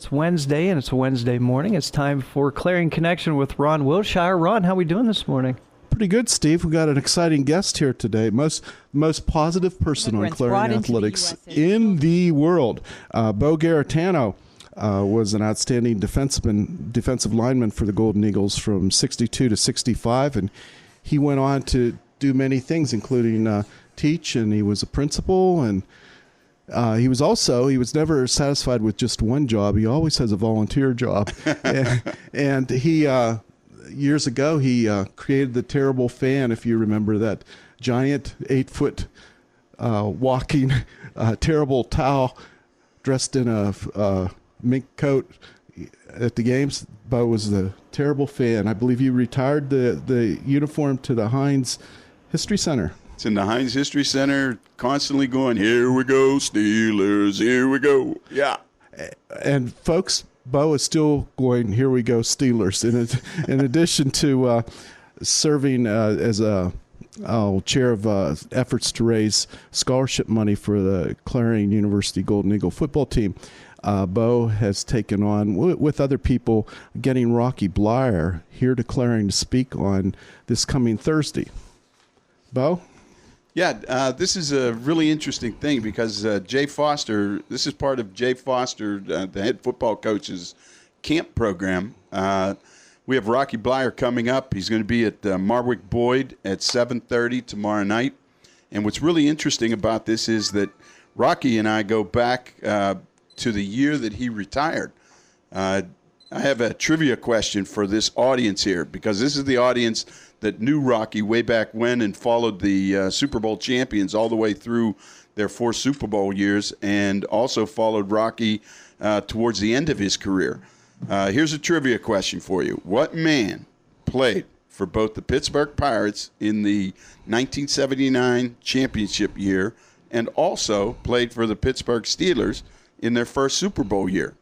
It's Wednesday, and it's a Wednesday morning. It's time for Clarion Connection with Ron Wilshire. Ron, how are we doing this morning? Pretty good, Steve. We've got an exciting guest here today. Most positive person on Clarion Athletics in the world. Bo Garritano was an outstanding defensive lineman for the Golden Eagles from 62 to 65, and he went on to do many things, including teach, and he was a principal, and he was never satisfied with just one job. He always has a volunteer job. and he, years ago, he created the Terrible Fan, if you remember that giant 8-foot walking terrible towel dressed in a mink coat at the games. Bo was the Terrible Fan. I believe you retired the uniform to the Heinz History Center. It's in the Heinz History Center, constantly going, here we go, Steelers, here we go. Yeah. And folks, Bo is still going, here we go, Steelers. In addition to serving as a chair of efforts to raise scholarship money for the Clarion University Golden Eagle football team, Bo has taken on, with other people, getting Rocky Bleier here to Clarion to speak on this coming Thursday. Bo? Yeah, this is a really interesting thing because Jay Foster, this is part of Jay Foster, the head football coach's camp program. We have Rocky Bleier coming up. He's going to be at Marwick Boyd at 7:30 tomorrow night. And what's really interesting about this is that Rocky and I go back to the year that he retired. I have a trivia question for this audience here because this is the audience that knew Rocky way back when and followed the Super Bowl champions all the way through their 4 Super Bowl years and also followed Rocky towards the end of his career. Here's a trivia question for you. What man played for both the Pittsburgh Pirates in the 1979 championship year and also played for the Pittsburgh Steelers in their first Super Bowl year?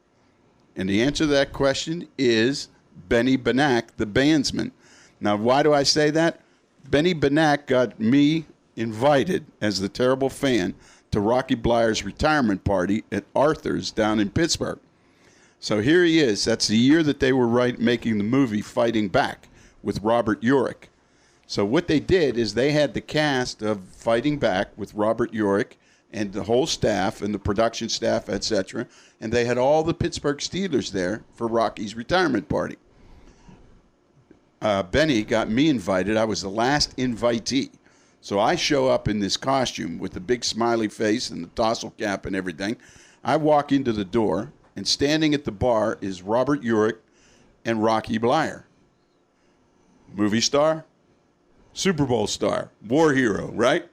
And the answer to that question is Benny Benack, the bandsman. Now, why do I say that? Benny Benack got me invited as the Terrible Fan to Rocky Bleier's retirement party at Arthur's down in Pittsburgh. So here he is. That's the year that they were making the movie Fighting Back with Robert Urich. So what they did is they had the cast of Fighting Back with Robert Urich and the whole staff and the production staff, etc., and they had all the Pittsburgh Steelers there for Rocky's retirement party. Benny got me invited. I was the last invitee. So I show up in this costume with the big smiley face and the tassel cap and everything. I walk into the door, and standing at the bar is Robert Urich and Rocky Bleier. Movie star, Super Bowl star, war hero, right?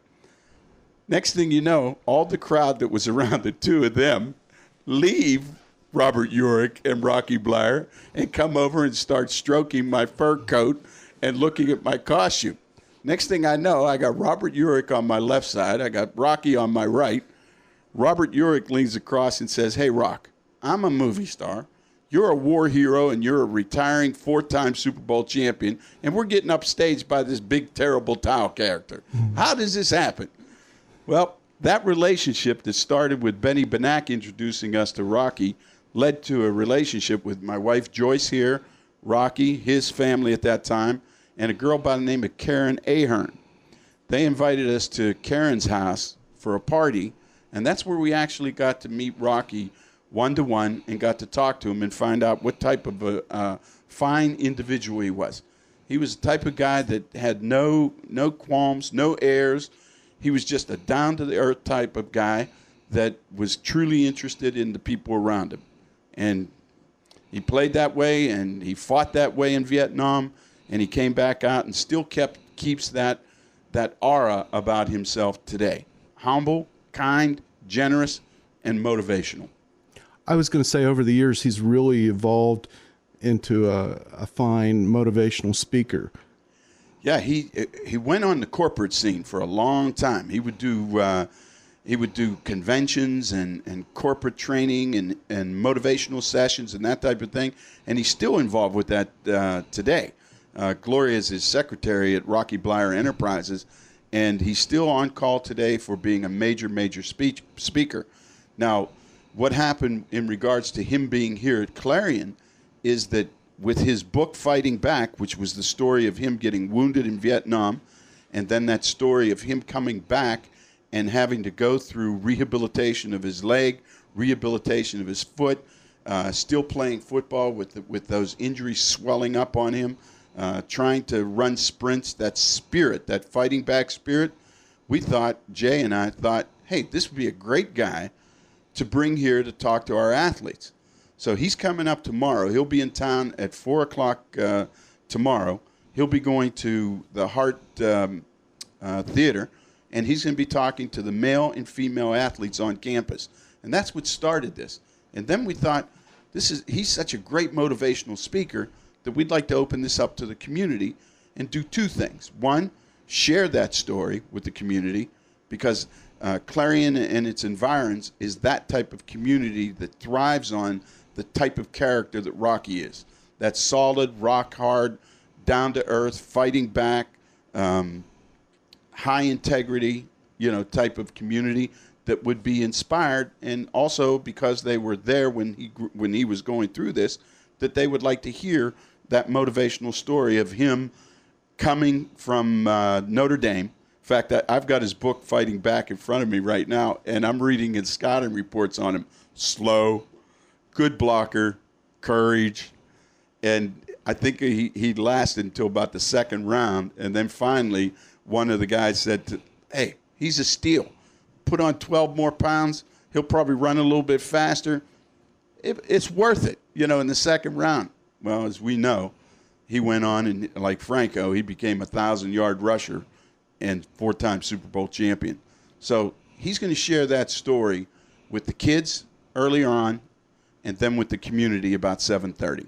Next thing you know, all the crowd that was around the two of them leave Robert Urich and Rocky Bleier and come over and start stroking my fur coat and looking at my costume. Next thing I know, I got Robert Urich on my left side. I got Rocky on my right. Robert Urich leans across and says, hey, Rock, I'm a movie star. You're a war hero and you're a retiring 4-time Super Bowl champion, and we're getting upstaged by this big, terrible towel character. How does this happen? Well, that relationship that started with Benny Benack introducing us to Rocky led to a relationship with my wife Joyce here, Rocky, his family at that time, and a girl by the name of Karen Ahern. They invited us to Karen's house for a party, and that's where we actually got to meet Rocky one-to-one and got to talk to him and find out what type of a fine individual he was. He was the type of guy that had no qualms, no airs. He was just a down-to-the-earth type of guy that was truly interested in the people around him. And he played that way, and he fought that way in Vietnam, and he came back out and still keeps that aura about himself today. Humble, kind, generous, and motivational. I was going to say over the years he's really evolved into a fine motivational speaker. Yeah, he went on the corporate scene for a long time. He would do conventions and corporate training and motivational sessions and that type of thing, and he's still involved with that today. Gloria is his secretary at Rocky Bleier Enterprises, and he's still on call today for being a major speaker. Now, what happened in regards to him being here at Clarion is that with his book Fighting Back, which was the story of him getting wounded in Vietnam, and then that story of him coming back and having to go through rehabilitation of his leg, rehabilitation of his foot, still playing football with those injuries swelling up on him, trying to run sprints, that spirit, that fighting back spirit. We thought, Jay and I thought, hey, this would be a great guy to bring here to talk to our athletes. So he's coming up tomorrow. He'll be in town at 4 o'clock tomorrow. He'll be going to the Hart Theater, and he's going to be talking to the male and female athletes on campus. And that's what started this. And then we thought, he's such a great motivational speaker that we'd like to open this up to the community and do two things. One, share that story with the community, because Clarion and its environs is that type of community that thrives on the type of character that Rocky is. That solid, rock hard, down to earth, fighting back, high integrity, type of community that would be inspired, and also because they were there when he was going through this, that they would like to hear that motivational story of him coming from Notre Dame. In fact, I've got his book Fighting Back in front of me right now, and I'm reading his scouting reports on him. Slow, good blocker, courage, and I think he lasted until about the second round, and then finally one of the guys said, hey, he's a steal. Put on 12 more pounds, he'll probably run a little bit faster. It's worth it, in the second round. Well, as we know, he went on, and like Franco, he became a 1,000-yard rusher and 4-time Super Bowl champion. So he's going to share that story with the kids earlier on, and then with the community about 7:30.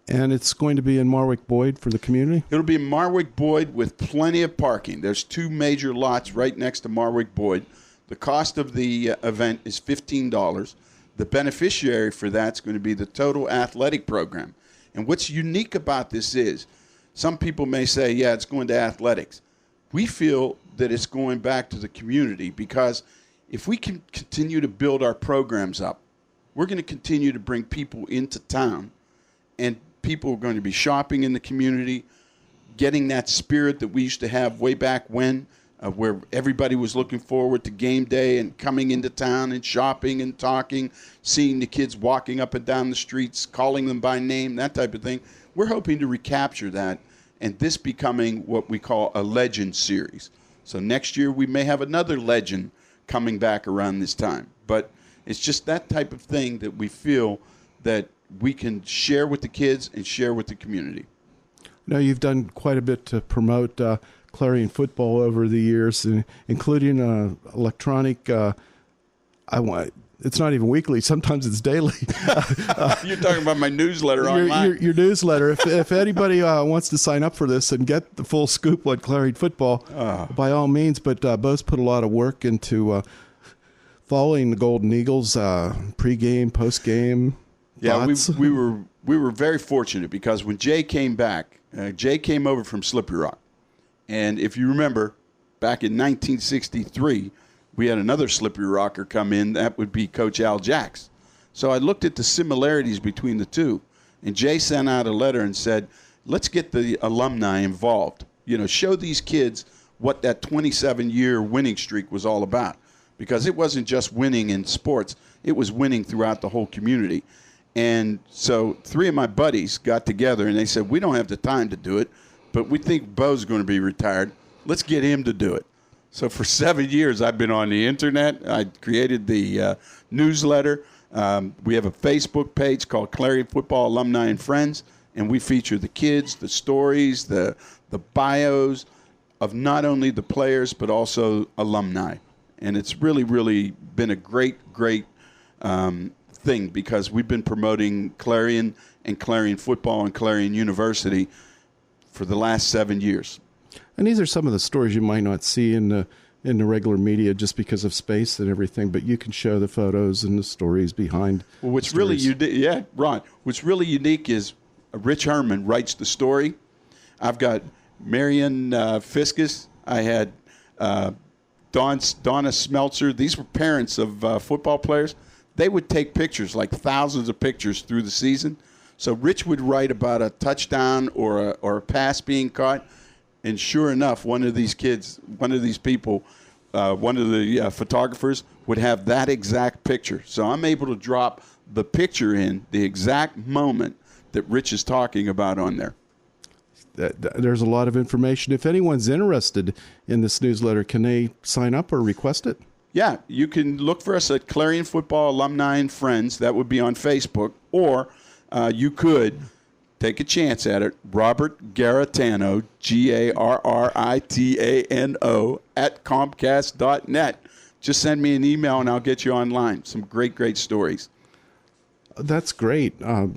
And it's going to be in Marwick Boyd for the community? It'll be in Marwick Boyd with plenty of parking. There's 2 major lots right next to Marwick Boyd. The cost of the event is $15. The beneficiary for that's going to be the Total Athletic Program. And what's unique about this is, some people may say, yeah, it's going to athletics. We feel that it's going back to the community, because if we can continue to build our programs up, we're going to continue to bring people into town, and people are going to be shopping in the community, getting that spirit that we used to have way back when, where everybody was looking forward to game day and coming into town and shopping and talking, seeing the kids walking up and down the streets, calling them by name, that type of thing. We're hoping to recapture that, and this becoming what we call a legend series. So next year we may have another legend coming back around this time. But it's just that type of thing that we feel that we can share with the kids and share with the community. Now, you've done quite a bit to promote Clarion football over the years, including electronic. It's not even weekly. Sometimes it's daily. You're talking about my newsletter online. Your newsletter. If anybody wants to sign up for this and get the full scoop on Clarion football, by all means. But Bo's put a lot of work into following the Golden Eagles pregame, postgame. Yeah, we were very fortunate, because when Jay came back, Jay came over from Slippery Rock. And if you remember, back in 1963, we had another Slippery Rocker come in. That would be Coach Al Jacks. So I looked at the similarities between the two. And Jay sent out a letter and said, let's get the alumni involved. Show these kids what that 27-year winning streak was all about. Because it wasn't just winning in sports. It was winning throughout the whole community. And so 3 of my buddies got together, and they said, we don't have the time to do it, but we think Bo's going to be retired. Let's get him to do it. So for 7 years, I've been on the internet. I created the newsletter. We have a Facebook page called Clarion Football Alumni and Friends, and we feature the kids, the stories, the bios of not only the players but also alumni. And it's really, really been a great thing, because we've been promoting Clarion and Clarion football and Clarion University for the last 7 years. And these are some of the stories you might not see in the regular media just because of space and everything, but you can show the photos and the stories behind. Well, what's really unique, Ron, what's really unique is Rich Herman writes the story. I've got Marion Fiscus. I had Donna Smeltzer. These were parents of football players. they would take pictures, like thousands of pictures through the season. So Rich would write about a touchdown or a pass being caught, and sure enough, one of these kids, one of these people, one of the photographers would have that exact picture. So I'm able to drop the picture in the exact moment that Rich is talking about on there. There's a lot of information. If anyone's interested in this newsletter, can they sign up or request it? Yeah, you can look for us at Clarion Football Alumni and Friends. That would be on Facebook. Or you could take a chance at it. Robert Garritano, Garritano, at Comcast.net. Just send me an email and I'll get you online. Some great, great stories. That's great. I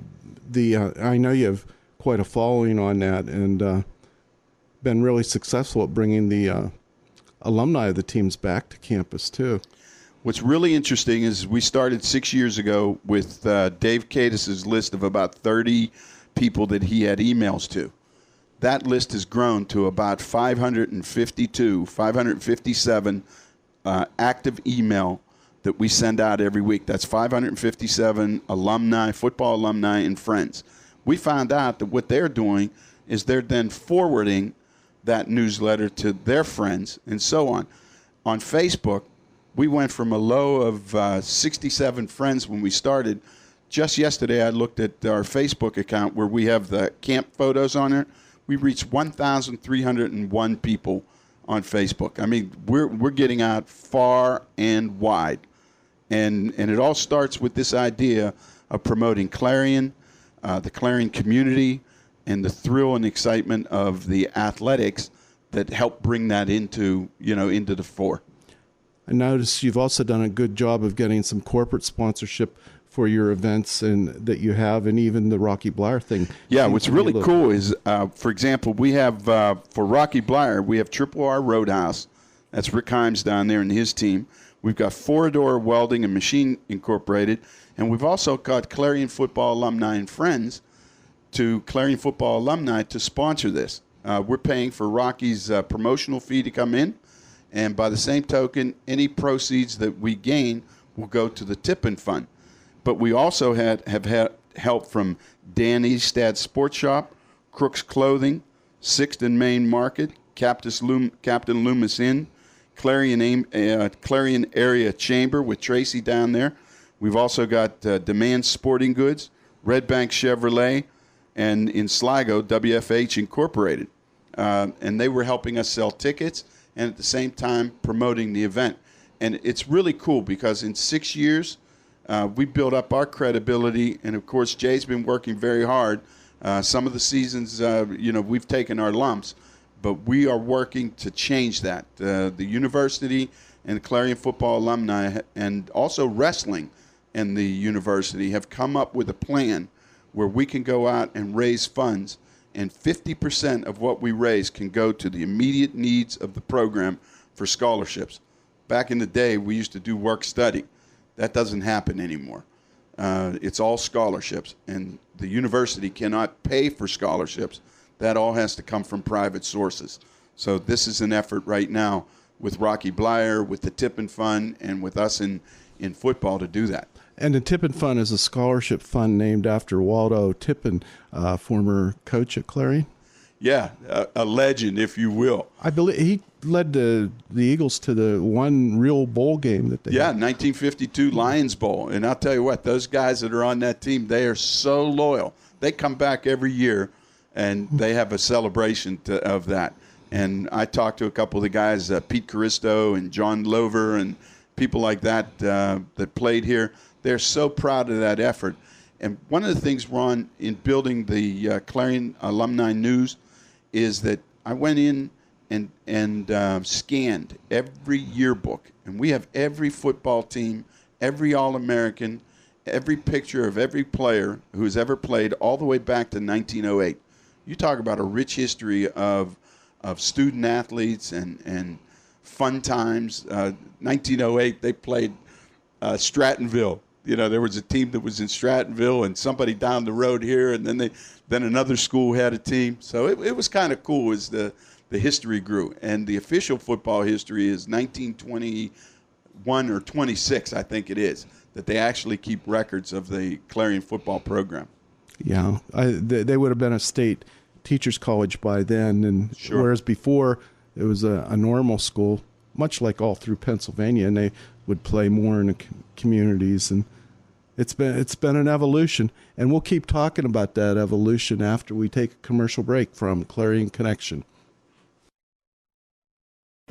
know you have quite a following on that, and been really successful at bringing the alumni of the teams back to campus too. What's really interesting is we started 6 years ago with Dave Cadis's list of about 30 people that he had emails to. That list has grown to about 557 active email that we send out every week. That's 557 alumni, football alumni, and friends. We found out that what they're doing is they're then forwarding that newsletter to their friends and so on. On Facebook, we went from a low of 67 friends when we started. Just yesterday, I looked at our Facebook account where we have the camp photos on it. We reached 1,301 people on Facebook. I mean, we're getting out far and wide. And it all starts with this idea of promoting Clarion, the Clarion community, and the thrill and excitement of the athletics that help bring that into the fore. I notice you've also done a good job of getting some corporate sponsorship for your events and that you have, and even the Rocky Bleier thing. Yeah, what's really cool is, for example, we have, for Rocky Bleier, we have Triple R Roadhouse. That's Rick Himes down there and his team. We've got Forador Welding and Machine Incorporated, and we've also got Clarion Football Alumni and Friends to Clarion Football Alumni to sponsor this. We're paying for Rocky's promotional fee to come in, and by the same token, any proceeds that we gain will go to the Tippin Fund. But we also have had help from Dan Eastad Sports Shop, Crooks Clothing, Sixth and Main Market, Captain Loomis Inn, Clarion Area Chamber with Tracy down there. We've also got Demand Sporting Goods, Red Bank Chevrolet, and in Sligo, WFH Incorporated. And they were helping us sell tickets and at the same time promoting the event. And it's really cool because in 6 years, we built up our credibility. And, of course, Jay's been working very hard. Some of the seasons, we've taken our lumps. But we are working to change that. The university and the Clarion Football Alumni and also wrestling and the university have come up with a plan where we can go out and raise funds, and 50% of what we raise can go to the immediate needs of the program for scholarships. Back in the day, we used to do work study. That doesn't happen anymore. It's all scholarships, and the university cannot pay for scholarships. That all has to come from private sources. So this is an effort right now with Rocky Bleier, with the Tippin Fund, and with us in football to do that. And the Tippin Fund is a scholarship fund named after Waldo Tippin, former coach at Clarion. Yeah, a legend, if you will. I believe he led the Eagles to the one real bowl game that they had. 1952 Lions Bowl. And I'll tell you what, those guys that are on that team, they are so loyal. They come back every year, and they have a celebration of that. And I talked to a couple of the guys, Pete Caristo and John Lover and people like that that played here. They're so proud of that effort. And one of the things, Ron, in building the Clarion Alumni News is that I went in and scanned every yearbook. And we have every football team, every All-American, every picture of every player who's ever played all the way back to 1908. You talk about a rich history of student athletes and fun times. 1908, they played Strattonville. There was a team that was in Strattonville, and somebody down the road here, and then another school had a team. So it was kind of cool as the history grew. And the official football history is 1921 or 26, I think it is. that they actually keep records of the Clarion football program. Yeah, they would have been a state teachers college by then, and Sure. whereas before it was a normal school, much like all through Pennsylvania, and they would play more in the communities, and it's been an evolution, and we'll keep talking about that evolution after we take a commercial break from Clarion Connection.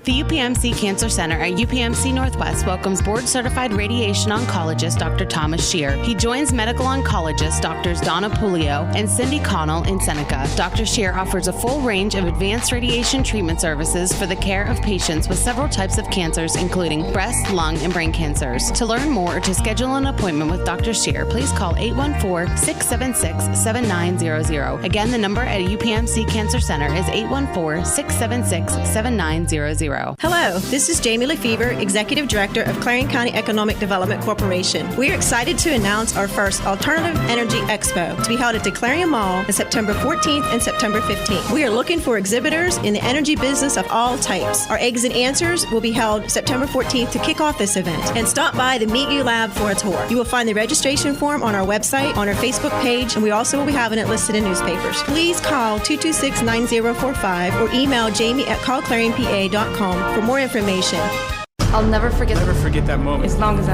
The UPMC Cancer Center at UPMC Northwest welcomes board-certified radiation oncologist Dr. Thomas Shear. He joins medical oncologists Drs. Donna Pulio and Cindy Connell in Seneca. Dr. Shear offers a full range of advanced radiation treatment services for the care of patients with several types of cancers, including breast, lung, and brain cancers. To learn more or to schedule an appointment with Dr. Shear, please call 814-676-7900. Again, the number at UPMC Cancer Center is 814-676-7900. Hello, this is Jamie Lefevre, Executive Director of Clarion County Economic Development Corporation. We are excited to announce our first Alternative Energy Expo to be held at the Clarion Mall on September 14th and September 15th. We are looking for exhibitors in the energy business of all types. Our Eggs and Answers will be held September 14th to kick off this event. And stop by the Meet You Lab for a tour. You will find the registration form on our website, on our Facebook page, and we also will be having it listed in newspapers. Please call 226-9045 or email jamie@callclarionpa.com for more information. I'll never forget that moment. As long as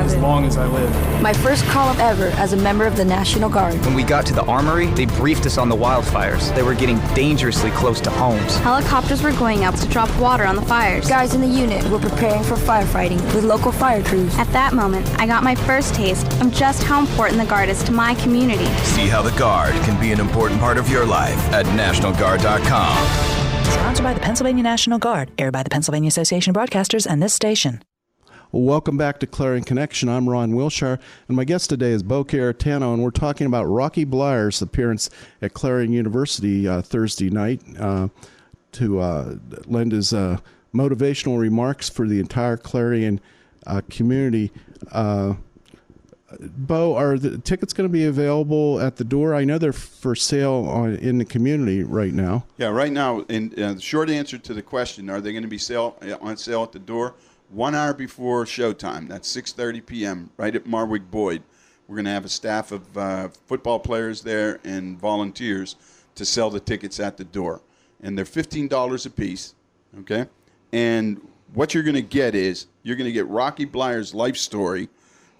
I live. My first call ever as a member of the National Guard. When we got to the armory, they briefed us on the wildfires. They were getting dangerously close to homes. Helicopters were going out to drop water on the fires. Guys in the unit were preparing for firefighting with local fire crews. At that moment, I got my first taste of just how important the Guard is to my community. See how the Guard can be an important part of your life at NationalGuard.com. Sponsored by the Pennsylvania National Guard, aired by the Pennsylvania Association of Broadcasters and this station. Well, welcome back to Clarion Connection. I'm Ron Wilshire, and my guest today is Bo Garritano, and we're talking about Rocky Bleier's appearance at Clarion University Thursday night to lend his motivational remarks for the entire Clarion community. Bo, are the tickets going to be available at the door? I know they're for sale in the community right now. Yeah, right now, and the short answer to the question, are they going to be on sale at the door? 1 hour before showtime, that's 6:30 p.m., right at Marwick Boyd. We're going to have a staff of football players there and volunteers to sell the tickets at the door. And they're $15 a piece, okay? And what you're going to get is you're going to get Rocky Bleier's life story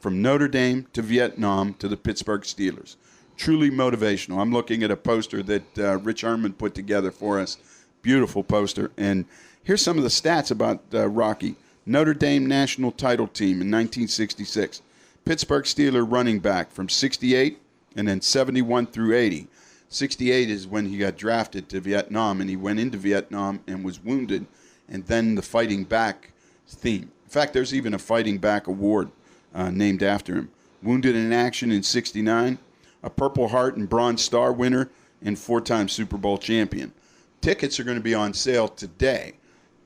from Notre Dame to Vietnam to the Pittsburgh Steelers. Truly motivational. I'm looking at a poster that Rich Herman put together for us. Beautiful poster. And here's some of the stats about Rocky. Notre Dame national title team in 1966. Pittsburgh Steeler running back from 68 and then 71 through 80. 68 is when he got drafted to Vietnam, and he went into Vietnam and was wounded, and then the fighting back theme. In fact, there's even a fighting back award named after him. Wounded in action in 69, a Purple Heart and Bronze Star winner, and 4-time Super Bowl champion. Tickets are going to be on sale today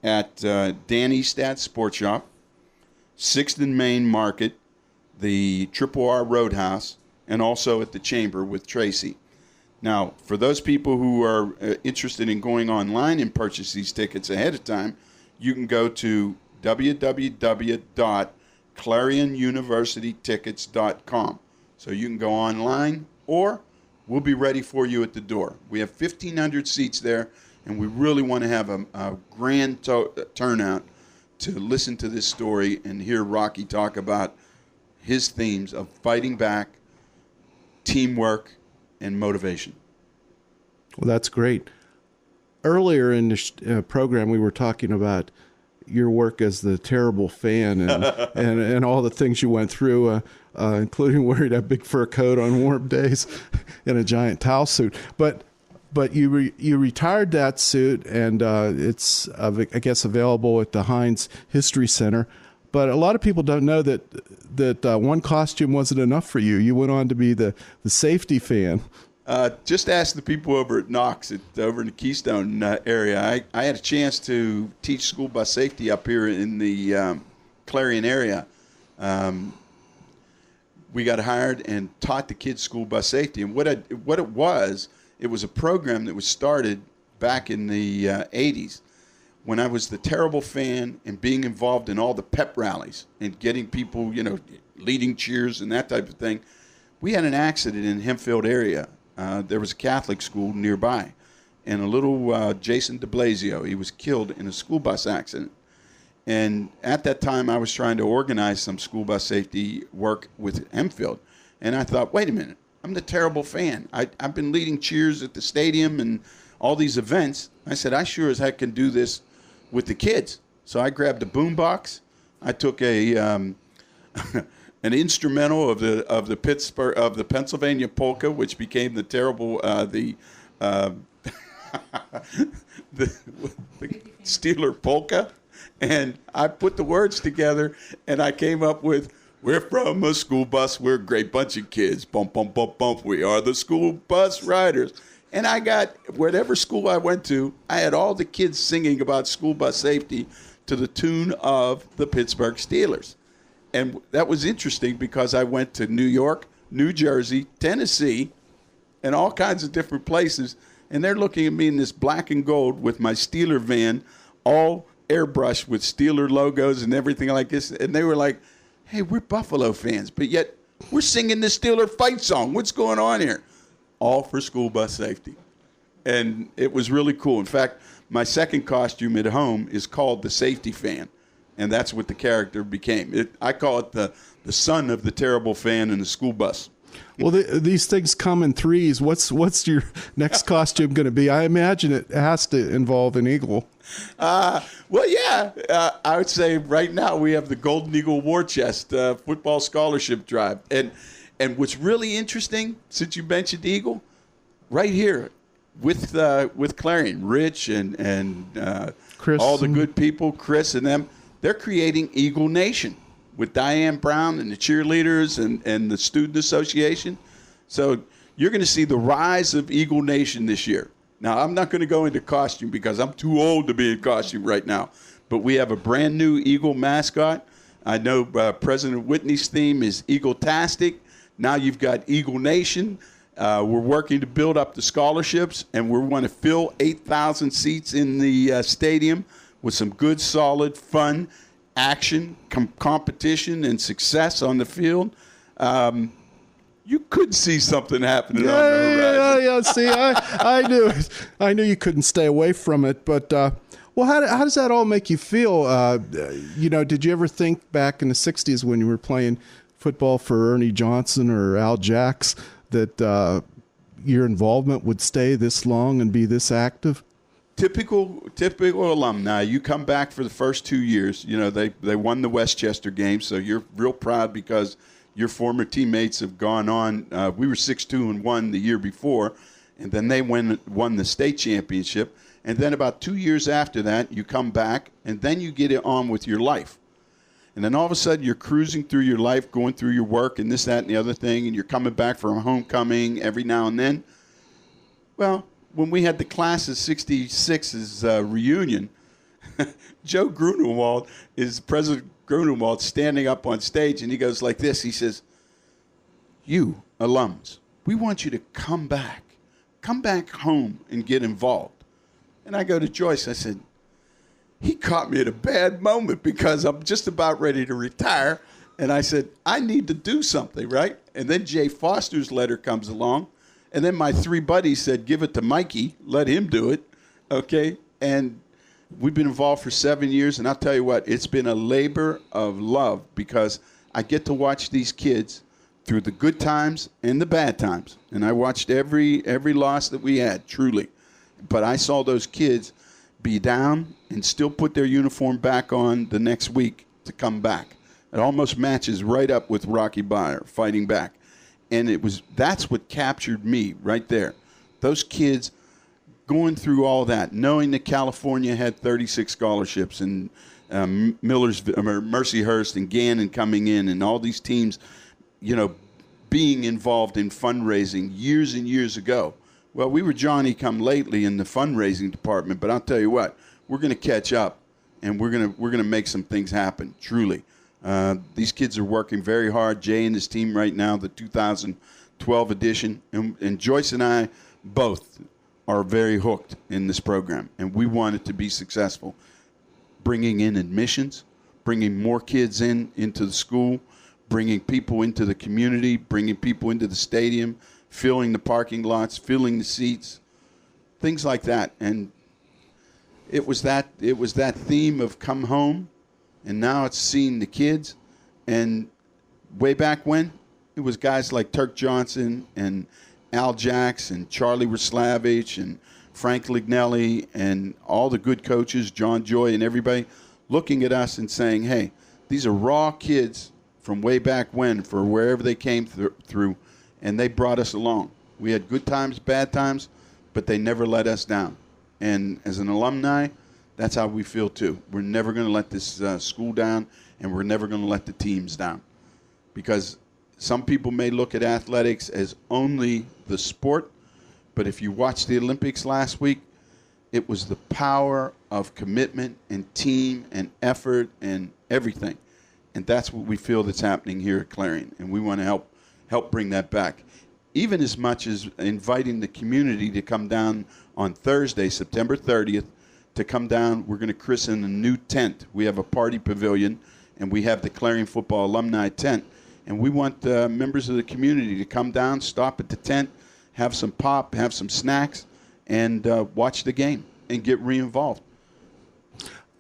at Dan Estad Sports Shop, 6th and Main Market, the Triple R Roadhouse, and also at the Chamber with Tracy. Now, for those people who are interested in going online and purchase these tickets ahead of time, you can go to www.clarionuniversitytickets.com. So you can go online, or we'll be ready for you at the door. We have 1,500 seats there, and we really want to have a grand turnout to listen to this story and hear Rocky talk about his themes of fighting back, teamwork, and motivation. Well, that's great. Earlier in the program, we were talking about your work as the terrible fan and all the things you went through, including wearing that big fur coat on warm days and a giant towel suit. But you retired that suit, and it's, I guess, available at the Heinz History Center. But a lot of people don't know that one costume wasn't enough for you. You went on to be the safety fan. Just ask the people over at Knox, over in the Keystone area. I had a chance to teach school bus safety up here in the Clarion area. We got hired and taught the kids school bus safety. And what it was a program that was started back in the 80s when I was the terrible fan and being involved in all the pep rallies and getting people, leading cheers and that type of thing, we had an accident in Hempfield area. There was a Catholic school nearby, and a little Jason de Blasio, he was killed in a school bus accident. And at that time, I was trying to organize some school bus safety work with Hempfield. And I thought, wait a minute, I'm the terrible fan. I've been leading cheers at the stadium and all these events. I said, I sure as heck can do this with the kids. So I grabbed a boombox. I took an instrumental of the Pennsylvania polka, which became the terrible the Steeler polka. And I put the words together, and I came up with, we're from a school bus, we're a great bunch of kids, bump, bump, bump, bump, we are the school bus riders. And I got, whatever school I went to, I had all the kids singing about school bus safety to the tune of the Pittsburgh Steelers. And that was interesting because I went to New York, New Jersey, Tennessee, and all kinds of different places, and they're looking at me in this black and gold with my Steeler van, all airbrushed with Steeler logos and everything like this, and they were like, hey, we're Buffalo fans, but yet we're singing the Steeler fight song. What's going on here? All for school bus safety. And it was really cool. In fact, my second costume at home is called the Safety Fan, and that's what the character became. I call it the son of the terrible fan in the school bus. Well, these things come in threes. What's your next costume going to be? I imagine it has to involve an eagle. Well, yeah. I would say right now we have the Golden Eagle War Chest football scholarship drive. And what's really interesting, since you mentioned Eagle, right here with Clarion, Rich and Chris, all the good people, Chris and them, they're creating Eagle Nation with Diane Brown and the cheerleaders and the student association. So you're going to see the rise of Eagle Nation this year. Now, I'm not going to go into costume because I'm too old to be in costume right now. But we have a brand new Eagle mascot. I know President Whitney's theme is Eagle-tastic. Now you've got Eagle Nation. We're working to build up the scholarships, and we want to fill 8,000 seats in the stadium with some good, solid, fun action, competition, and success on the field. You could see something happening on the horizon. Yeah. See, I knew you couldn't stay away from it. But well, how does that all make you feel? Did you ever think back in the '60s when you were playing football for Ernie Johnson or Al Jacks that your involvement would stay this long and be this active? Typical alumni. You come back for the first 2 years. They won the Westchester game, so you're real proud because your former teammates have gone on. We were 6-2-1 the year before, and then they won the state championship. And then about 2 years after that, you come back, and then you get it on with your life. And then all of a sudden, you're cruising through your life, going through your work and this, that, and the other thing, and you're coming back from homecoming every now and then. Well, when we had the class of 66's reunion, Joe Grunewald is President Grunewald standing up on stage, and he goes like this. He says, you alums, we want you to come back home and get involved. And I go to Joyce. I said, he caught me at a bad moment because I'm just about ready to retire. And I said, I need to do something, right? And then Jay Foster's letter comes along. And then my three buddies said, give it to Mikey, let him do it, okay? And we've been involved for 7 years, and I'll tell you what, it's been a labor of love because I get to watch these kids through the good times and the bad times. And I watched every loss that we had, truly. But I saw those kids be down and still put their uniform back on the next week to come back. It almost matches right up with Rocky Bleier fighting back. And that's what captured me right there. Those kids going through all that, knowing that California had 36 scholarships and Mercyhurst and Gannon coming in and all these teams, being involved in fundraising years and years ago. Well, we were Johnny come lately in the fundraising department, but I'll tell you what, we're going to catch up and we're going to make some things happen, truly. These kids are working very hard. Jay and his team right now, the 2012 edition, and Joyce and I both are very hooked in this program, and we want it to be successful. bringing in admissions, bringing more kids into the school, bringing people into the community, bringing people into the stadium, filling the parking lots, filling the seats, things like that. And it was that theme of come home, and now it's seeing the kids. And way back when, it was guys like Turk Johnson and Al Jacks and Charlie Raslavich and Frank Lignelli and all the good coaches, John Joy and everybody, looking at us and saying, hey, these are raw kids from way back when, for wherever they came through, and they brought us along. We had good times, bad times, but they never let us down. And as an alumni, that's how we feel too. We're never going to let this school down, and we're never going to let the teams down. Because some people may look at athletics as only the sport, but if you watched the Olympics last week, it was the power of commitment and team and effort and everything. And that's what we feel that's happening here at Clarion, and we want to help bring that back. Even as much as inviting the community to come down on Thursday, September 30th, to come down. We're going to christen a new tent. We have a party pavilion, and we have the Clarion Football Alumni Tent. And we want members of the community to come down, stop at the tent, have some pop, have some snacks, and watch the game and get re-involved.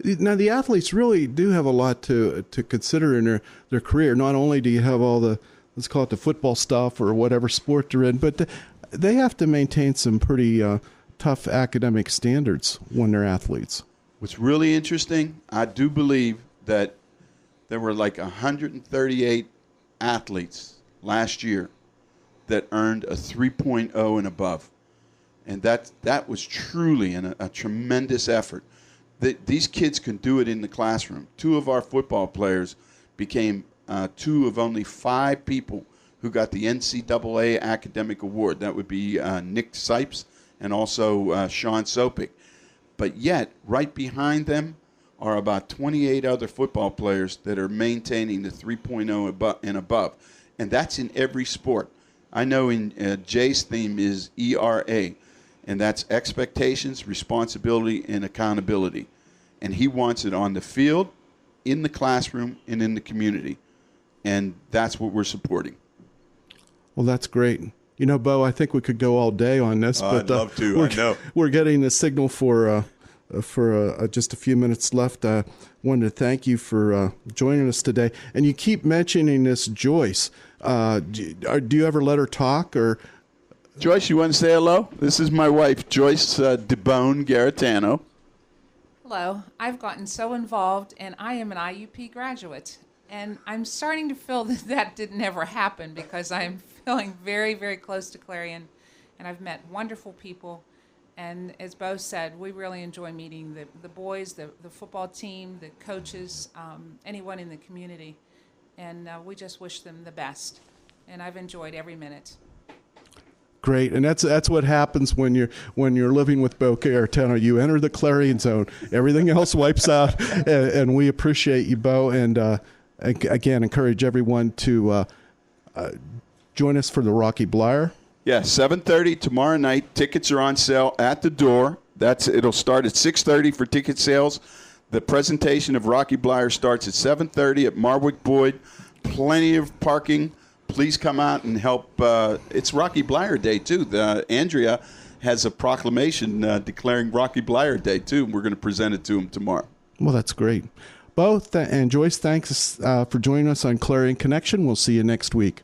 Now, the athletes really do have a lot to consider in their career. Not only do you have all the, let's call it the football stuff or whatever sport they're in, but they have to maintain some pretty tough academic standards when they're athletes. What's really interesting, I do believe that there were like 138 athletes last year that earned a 3.0 and above. And that was truly a tremendous effort. These kids can do it in the classroom. 2 of our football players became 2 of only 5 people who got the NCAA Academic Award. That would be Nick Sipes and also Sean Sopik. But yet, right behind them are about 28 other football players that are maintaining the 3.0 and above. And that's in every sport. I know in Jay's theme is ERA, and that's expectations, responsibility, and accountability. And he wants it on the field, in the classroom, and in the community. And that's what we're supporting. Well, that's great. You know, Bo, I think we could go all day on this, but I'd love to. I know. We're getting the signal for just a few minutes left. I wanted to thank you for joining us today. And you keep mentioning this Joyce. Do you ever let her talk? Or Joyce, you want to say hello? This is my wife, Joyce DeBone Garritano. Hello. I've gotten so involved, and I am an IUP graduate. And I'm starting to feel that didn't ever happen because I'm feeling very, very close to Clarion, and I've met wonderful people. And as Bo said, we really enjoy meeting the boys, the football team, the coaches, anyone in the community. And we just wish them the best. And I've enjoyed every minute. Great, and that's what happens when you're living with Bo Garritano. You enter the Clarion zone. Everything else wipes out, and we appreciate you, Bo. And again, encourage everyone to join us for the Rocky Bleier. Yeah, 7:30 tomorrow night. Tickets are on sale at the door. It'll start at 6:30 for ticket sales. The presentation of Rocky Bleier starts at 7:30 at Marwick Boyd. Plenty of parking. Please come out and help. It's Rocky Bleier Day, too. Andrea has a proclamation declaring Rocky Bleier Day, too. We're going to present it to him tomorrow. Well, that's great. Bo and Joyce, thanks for joining us on Clarion Connection. We'll see you next week.